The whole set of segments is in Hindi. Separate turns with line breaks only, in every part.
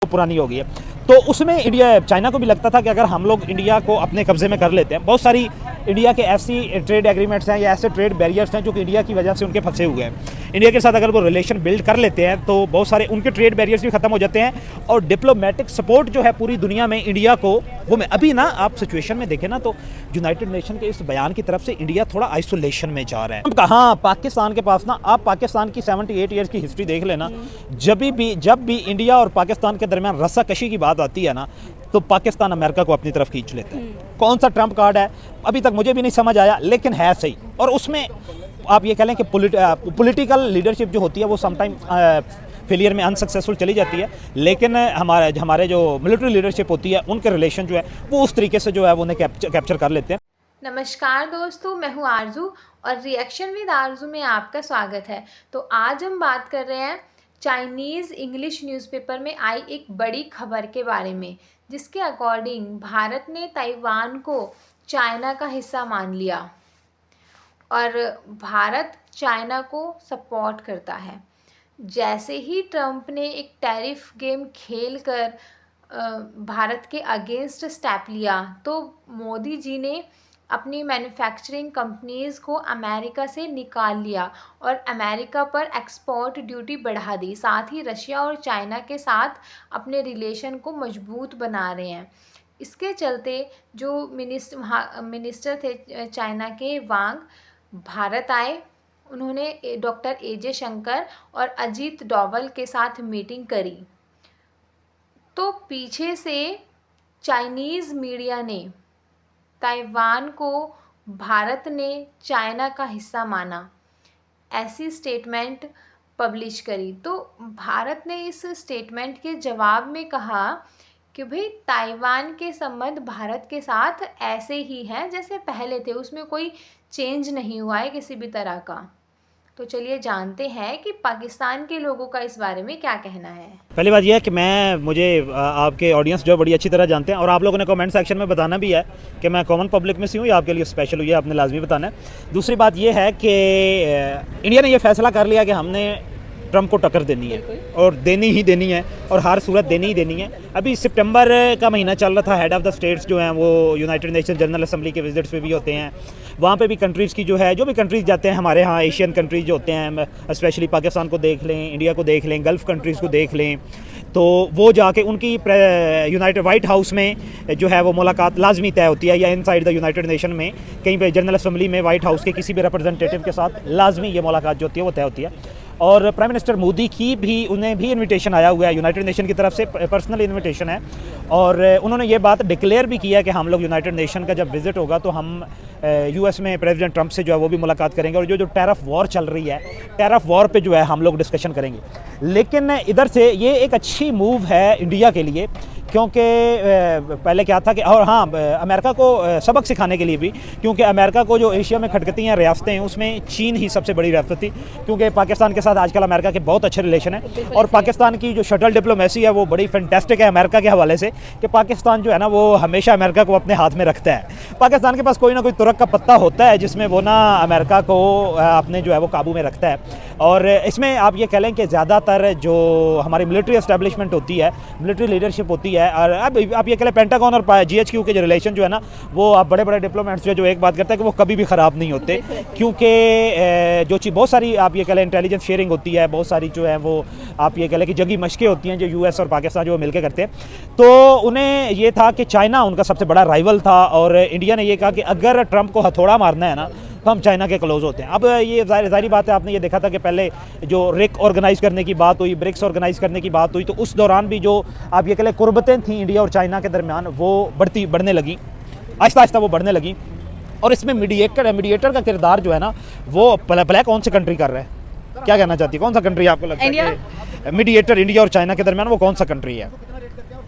पुरानी हो गई है। तो उसमें इंडिया चाइना को भी लगता था कि अगर हम लोग इंडिया को अपने कब्जे में कर लेते हैं, बहुत सारी इंडिया के ऐसी ट्रेड एग्रीमेंट्स हैं या ऐसे ट्रेड बैरियर्स हैं जो कि इंडिया की वजह से उनके फंसे हुए हैं। इंडिया के साथ अगर वो रिलेशन बिल्ड कर लेते हैं तो बहुत सारे उनके ट्रेड बैरियर्स भी ख़त्म हो जाते हैं और डिप्लोमेटिक सपोर्ट जो है पूरी दुनिया में इंडिया को वो में अभी ना आप सिचुएशन में देखें ना तो यूनाइटेड नेशन के इस बयान की तरफ से इंडिया थोड़ा आइसोलेशन में जा रहा है। कहाँ पाकिस्तान के पास ना, आप पाकिस्तान की 78 ईयर्स की हिस्ट्री देख लेना, जब भी इंडिया और पाकिस्तान के दरमियान रस्साकशी की बात आती है ना तो पाकिस्तान अमेरिका को अपनी तरफ खींच लेता है। कौन सा ट्रम्प कार्ड है अभी तक मुझे भी नहीं समझ आया, लेकिन है सही। और उसमें आप ये कह लें कि पॉलिटिकल लीडरशिप जो होती है वो समटाइम फेलियर में अनसक्सेसफुल चली जाती है, लेकिन हमारे जो मिलिट्री लीडरशिप होती है उनके रिलेशन जो है वो उस तरीके से जो है वो उन्हें कैप्चर कर लेते हैं।
नमस्कार दोस्तों, मैं हूँ आरजू और रिएक्शन विद आरजू में आपका स्वागत है। तो आज हम बात कर रहे हैं चाइनीज़ इंग्लिश न्यूज़पेपर में आई एक बड़ी खबर के बारे में, जिसके अकॉर्डिंग भारत ने ताइवान को चाइना का हिस्सा मान लिया और भारत चाइना को सपोर्ट करता है। जैसे ही ट्रंप ने एक टैरिफ गेम खेलकर भारत के अगेंस्ट स्टेप लिया तो मोदी जी ने अपनी मैन्युफैक्चरिंग कंपनीज़ को अमेरिका से निकाल लिया और अमेरिका पर एक्सपोर्ट ड्यूटी बढ़ा दी। साथ ही रशिया और चाइना के साथ अपने रिलेशन को मजबूत बना रहे हैं। इसके चलते जो मिनिस्टर थे चाइना के वांग भारत आए। उन्होंने डॉक्टर ए.जे. शंकर और अजीत डोवल के साथ मीटिंग करी। तो पीछे से चाइनीज़ मीडिया ने ताइवान को भारत ने चाइना का हिस्सा माना, ऐसी स्टेटमेंट पब्लिश करी। तो भारत ने इस स्टेटमेंट के जवाब में कहा कि भाई ताइवान के संबंध भारत के साथ ऐसे ही हैं जैसे पहले थे, उसमें कोई चेंज नहीं हुआ है किसी भी तरह का। तो चलिए जानते हैं कि पाकिस्तान के लोगों का इस बारे में क्या कहना है।
पहली बात यह है कि मुझे आपके ऑडियंस जो बड़ी अच्छी तरह जानते हैं और आप लोगों ने कमेंट सेक्शन में बताना भी है कि मैं कॉमन पब्लिक में से हूँ, ये आपके लिए स्पेशल हुई है, आपने लाजमी बताना है। दूसरी बात यह है कि इंडिया ने यह फैसला कर लिया कि हमने ट्रंप को टक्कर देनी है और देनी ही देनी है और हर सूरत देनी ही देनी है। अभी सितंबर का महीना चल रहा था, हेड ऑफ़ द स्टेट्स जो हैं वो यूनाइटेड नेशन जनरल असेंबली के विजिट्स पे भी होते हैं। वहाँ पे भी कंट्रीज़ की जो भी कंट्रीज़ जाते हैं, हमारे यहाँ एशियन कंट्रीज़ जो होते हैं, स्पेशली पाकिस्तान को देख लें, इंडिया को देख लें, गल्फ़ कंट्रीज़ को देख लें, तो वो जाके उनकी यूनाइटेड वाइट हाउस में जो है वो मुलाकात लाजमी तय होती है, या इनसाइड द यूनाइटेड नेशन में कहीं पे जनरल असेंबली में वाइट हाउस के किसी भी रिप्रेजेंटेटिव के साथ लाजमी ये मुलाकात जो होती है वो तय होती है। और प्राइम मिनिस्टर मोदी की भी उन्हें भी इनविटेशन आया हुआ है यूनाइटेड नेशन की तरफ से, पर्सनल इनविटेशन है। और उन्होंने ये बात डिक्लेयर भी किया कि हम लोग यूनाइटेड नेशन का जब विज़िट होगा तो हम यूएस में प्रेसिडेंट ट्रंप से जो है वो भी मुलाकात करेंगे और जो टैरिफ वॉर चल रही है, टैरिफ वॉर पे जो है हम लोग डिस्कशन करेंगे। लेकिन इधर से ये एक अच्छी मूव है इंडिया के लिए, क्योंकि पहले क्या था कि, और हाँ, अमेरिका को सबक सिखाने के लिए भी, क्योंकि अमेरिका को जो एशिया में खटकती हैं रियासतें हैं उसमें चीन ही सबसे बड़ी रियासत थी, क्योंकि पाकिस्तान के साथ आजकल अमेरिका के बहुत अच्छे रिलेशन है। और पाकिस्तान की जो शटल डिप्लोमेसी है वो बड़ी फैंटास्टिक है अमेरिका के हवाले से, कि पाकिस्तान जो है ना वो हमेशा अमेरिका को अपने हाथ में रखता है। पाकिस्तान के पास कोई ना कोई तुरक का पत्ता होता है जिसमें वो ना अमेरिका को अपने जो है वो काबू में रखता है। और इसमें आप ये कह लें कि ज़्यादातर जो हमारी मिलिट्री एस्टेब्लिशमेंट होती है, मिलिट्री लीडरशिप होती है, और अब आप ये कह लें पेंटागन और GHQ के जो रिलेशन जो है ना वो आप बड़े डिप्लोमेट्स जो एक बात करते हैं कि वो कभी भी ख़राब नहीं होते, क्योंकि जो चीज़ बहुत सारी आप ये कह लें इंटेलिजेंस शेयरिंग होती है, बहुत सारी जो है वो आप ये कह लें कि जंगी मशक़ें होती हैं जो यूएस और पाकिस्तान जो मिलकर करते हैं। तो उन्हें ये था कि चाइना उनका सबसे बड़ा राइवल था और इंडिया ने ये कहा कि अगर ट्रंप को हथौड़ा मारना है ना तो हम चाइना के क्लोज होते हैं। अब ये ज़ाहिर बात है, आपने ये देखा था कि पहले जो रिक ऑर्गेनाइज़ करने की बात हुई, ब्रिक्स ऑर्गेनाइज़ करने की बात हुई, तो उस दौरान भी जो आप ये कह लें कुर्बतें थीं इंडिया और चाइना के दरमियान वो बढ़ने लगी, आहिस्ता आहिस्ता वो बढ़ने लगी। और इसमें मीडिएटर का किरदार जो है ना वो प्ले कौन सी कंट्री कर रहा है, क्या कहना चाहती है, कौन सा कंट्री आपको लगता है मीडिएटर इंडिया और चाइना के दरमियान वो कौन सा कंट्री है?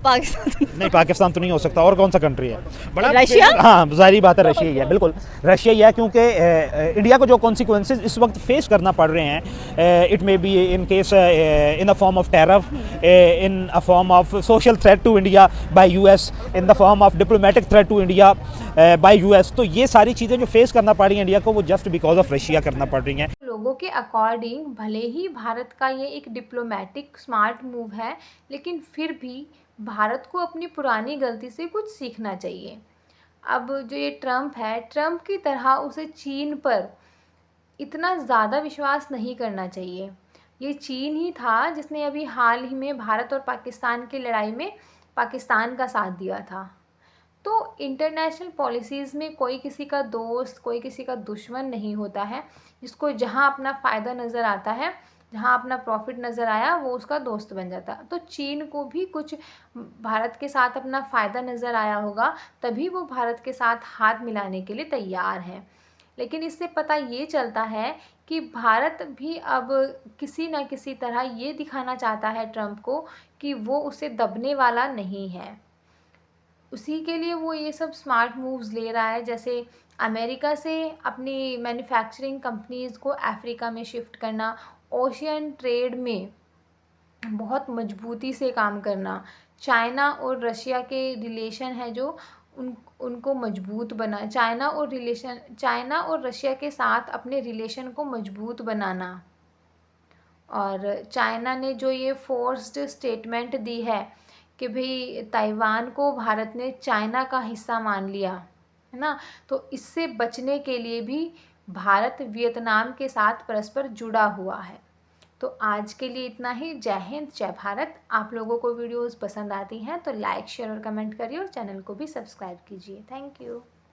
पाकिस्तान
नहीं, पाकिस्तान तो नहीं हो सकता, और कौन सा कंट्री है?
बड़ा रशिया।
हाँ, जाहिर बात है रशिया ही है, बिल्कुल रशिया ही है, क्योंकि इंडिया को जो कॉन्सिक्वेंसेस इस वक्त फेस करना पड़ रहे हैं, it may be in case in a form of tariff, in a form of social threat to India by US, in the form of diplomatic threat to India by US. तो ये सारी चीज़ें जो फेस करना पड़ रही हैं इंडिया को, वो जस्ट बिकॉज ऑफ रशिया करना पड़ रही हैं।
लोगों लोगों के अकॉर्डिंग भले ही भारत का ये एक डिप्लोमेटिक स्मार्ट मूव है, लेकिन फिर भी भारत को अपनी पुरानी गलती से कुछ सीखना चाहिए। अब जो ये ट्रम्प है, ट्रम्प की तरह उसे चीन पर इतना ज़्यादा विश्वास नहीं करना चाहिए। ये चीन ही था जिसने अभी हाल ही में भारत और पाकिस्तान की लड़ाई में पाकिस्तान का साथ दिया था। तो इंटरनेशनल पॉलिसीज़ में कोई किसी का दोस्त, कोई किसी का दुश्मन नहीं होता है। जिसको जहाँ अपना फ़ायदा नज़र आता है, जहाँ अपना प्रॉफिट नज़र आया, वो उसका दोस्त बन जाता है। तो चीन को भी कुछ भारत के साथ अपना फ़ायदा नज़र आया होगा, तभी वो भारत के साथ हाथ मिलाने के लिए तैयार है। लेकिन इससे पता ये चलता है कि भारत भी अब किसी न किसी तरह ये दिखाना चाहता है ट्रम्प को कि वो उसे दबने वाला नहीं है। उसी के लिए वो ये सब स्मार्ट मूव्स ले रहा है, जैसे अमेरिका से अपनी मैन्युफैक्चरिंग कंपनीज़ को अफ्रीका में शिफ्ट करना, ओशियन ट्रेड में बहुत मजबूती से काम करना, चाइना और रशिया के रिलेशन है जो उनको मजबूत बना, चाइना और रशिया के साथ अपने रिलेशन को मजबूत बनाना। और चाइना ने जो ये फोर्स्ड स्टेटमेंट दी है कि भाई ताइवान को भारत ने चाइना का हिस्सा मान लिया, है ना, तो इससे बचने के लिए भी भारत वियतनाम के साथ परस्पर जुड़ा हुआ है। तो आज के लिए इतना ही। जय हिंद, जय भारत। आप लोगों को वीडियोस पसंद आती हैं तो लाइक, शेयर और कमेंट करिए और चैनल को भी सब्सक्राइब कीजिए। Thank you.